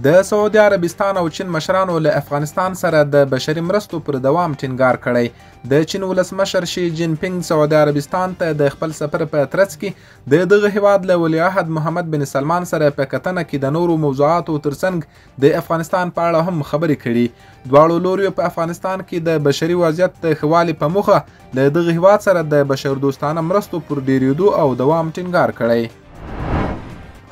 د سعودي عربستان او چین مشرانو له افغانستان سره د بشري مرستو پر دوام ټینګار کړی. د چین ولسمشر شي جین پینګ سعودي عربستان ته د خپل سفر په ترڅ کې د دغه هیواد له ولیعهد محمد بن سلمان سره په کتنه کې د نورو موضوعاتو ترڅنګ د افغانستان په اړه هم خبرې کړي. دواړو لوریو په افغانستان کې د بشري وضعیت د ښه والي په موخه له دغه هیواد سره د بشردوستانه مرستو پر ډیریدو او دوام ټینګار کړی.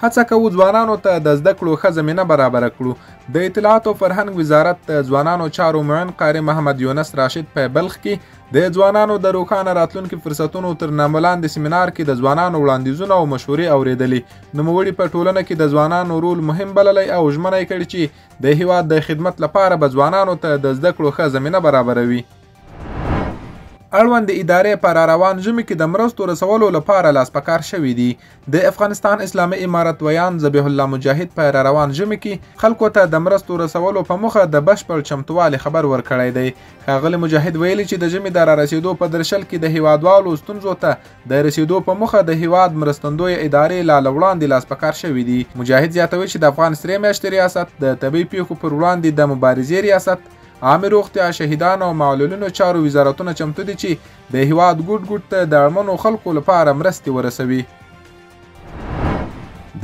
هڅه کوو ځوانانو ته د زده کړو ښه زمینه برابره کړو. د اطلاعات او فرهنګ وزارت د ځوانانو چارو معین قاری محمد یونس راشد په بلخ کې د ځوانانو د روښانه راتلونکي فرصتونو تر نامه لاندې سیمینار کې د ځوانانو وړاندیزونه او مشورې اورېدلې. نوموړي په ټولنه کې د ځوانانو رول مهم بللی او ژمنه یې کړې چې د هیواد د خدمت لپاره به ځوانانو ته د زده کړو ښه زمینه برابروي. اړوند ادارې په راروان ژمي کې د مرستو رسولو لپاره لاس په کار شوي دي. د افغانستان اسلامي امارت ویان ذبیح الله مجاهد په راروان ژمي کې خلکو ته د مرستو رسولو په موخه د بشپړ چمتووالي خبر ورکړی دی. ښاغلي مجاهد ویلي چې د ژمي د رارسېدو په درشل کې د هیوادوالو ستونزو ته د رسېدو په موخه د هیواد مرستندویه ادارې لا له وړاندې لاس په کار شوي دي. مجاهد زیاتوي چې د افغان سرې میاشتې ریاست د طبیعي پیښو پر وړاندې د مبارزې ریاست، عامې روغتیا، شهیدانو او معلولینو چارو وزارتونه چمتو دي چې د هیواد ګوټ ګوټ ته د اړمنو خلکو لپاره مرستې ورسوي.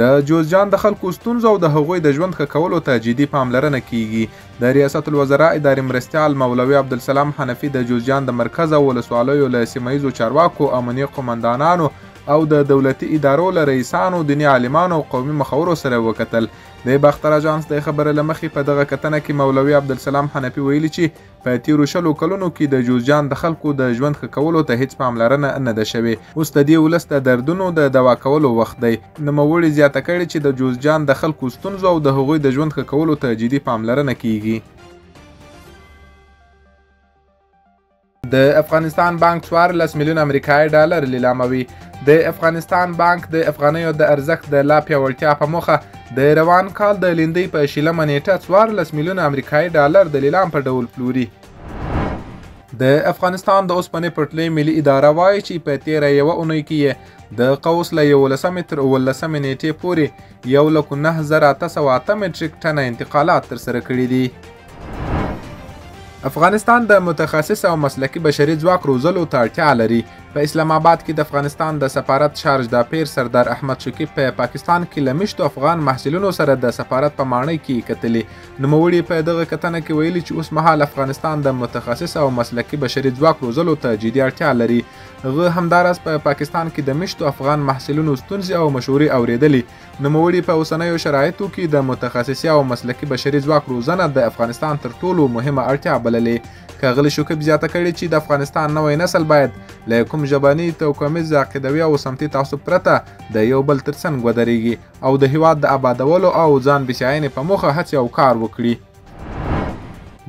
د جوزجان د خلکو ستونزو او د هغوی د ژوند ښه کولو ته جدي پاملرنه کیږي. د ریاست الوزرا ادارې مرستیال مولوي عبدالسلام حنفي د جوزجان د مرکز او ولسوالیو له سیمه ییزو چارواکو، امنیه قومندانانو او د دولتي ادارو له رئیسانو، دیني عالمانو او قومي مخورو سره وکتل. د باختر اژانس د خبره له مخې په دغه کتنه کې مولوي عبدالسلام حنفي ویلي چې په تیرو 100 کلونو کې د جوزجان د خلکو د ژوند ښه کولو ته هیڅ پاملرنه نه ده شوې. اوس د دې ولس د دردونو د دوا کولو وخت دی. نوموړي زیاته کړې چې د جوزجان د خلکو ستونزو او د هغوی د ژوند ښه کولو ته جدي پاملرنه کیږي. د افغانستان بانک 14 میلیون امریکایي ډالر لیلاموي. د افغانستان بانک د افغانیو د ارزښت د لا پیاوړتیا په موخه د روان کال د لیندۍ په شلمه نیټه 14 میلیون امریکایي ډالر د لیلام په ډول پلوري. د افغانستان د اوسپنې پټلۍ ملي اداره وایي چې په تیره یوه اونۍ کې د قوس له 11 تر 18 نیټې پورې 1,09,808 مټریک ټنه انتقالات ترسره کړي دي. افغانستان د متخصص او مسلکي بشري ځواک روزلو ته اړتیا لري. په اسلام آباد کې د افغانستان د سفارت شارج د پیر سردار احمد شکیب په پاکستان کې له میشتو افغان محصلینو سره د سفارت په ماڼۍ کې کتلې. نوموړي په دغه کتنه کې ویلي چې اوس مهال افغانستان د متخصص او مسلکي بشري ځواک روزلو ته جدي اړتیا لري. هغه همداراز په پاکستان کې د میشتو افغان محصلینو ستونزې او مشورې اورېدلې. نوموړي په اوسنیو شرایطو کې د متخصصي او مسلکي بشري ځواک روزنه د افغانستان تر ټولو مهمه اړتیا بللې. ښاغلي شکیب زیاته کړې چې د افغانستان نوی نسل باید له کوم ژبني، توکمیز، عقیدوي او سمتي تعصب پرته د یو بل ترڅنګ ودرېږي او د هیواد د آبادولو او ځان بسیاینې په موخه هڅې او کار وکړي.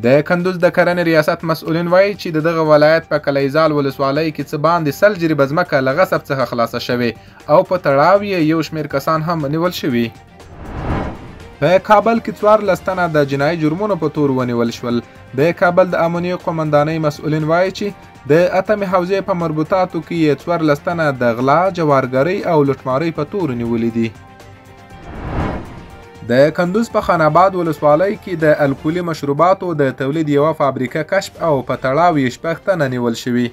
د کندوز د کرنې ریاست مسؤلین وایي چې د دغه ولایت په کلیزال ولسوالۍ کې څه باندې 100 جریبه ځمکه له غصب څخه خلاصه شوې او په تړاو یې یو شمېر کسان هم نیول شوي. په کابل کې 14 تنه د جنایي جرمونو په تور ونیول شول. د کابل د امنیه قومندانۍ مسؤلین وایي چې د اتمې حوزې په مربوطاتو کې یې 14 تنه د غلا، جوارګرۍ او لوټمارۍ په تور نیولي دي. د کندوز په خان آباد ولسوالۍ کې د الکولي مشروباتو د تولید یوه فابریکه کشف او په تړاو یې 6 تنه نیول شوي.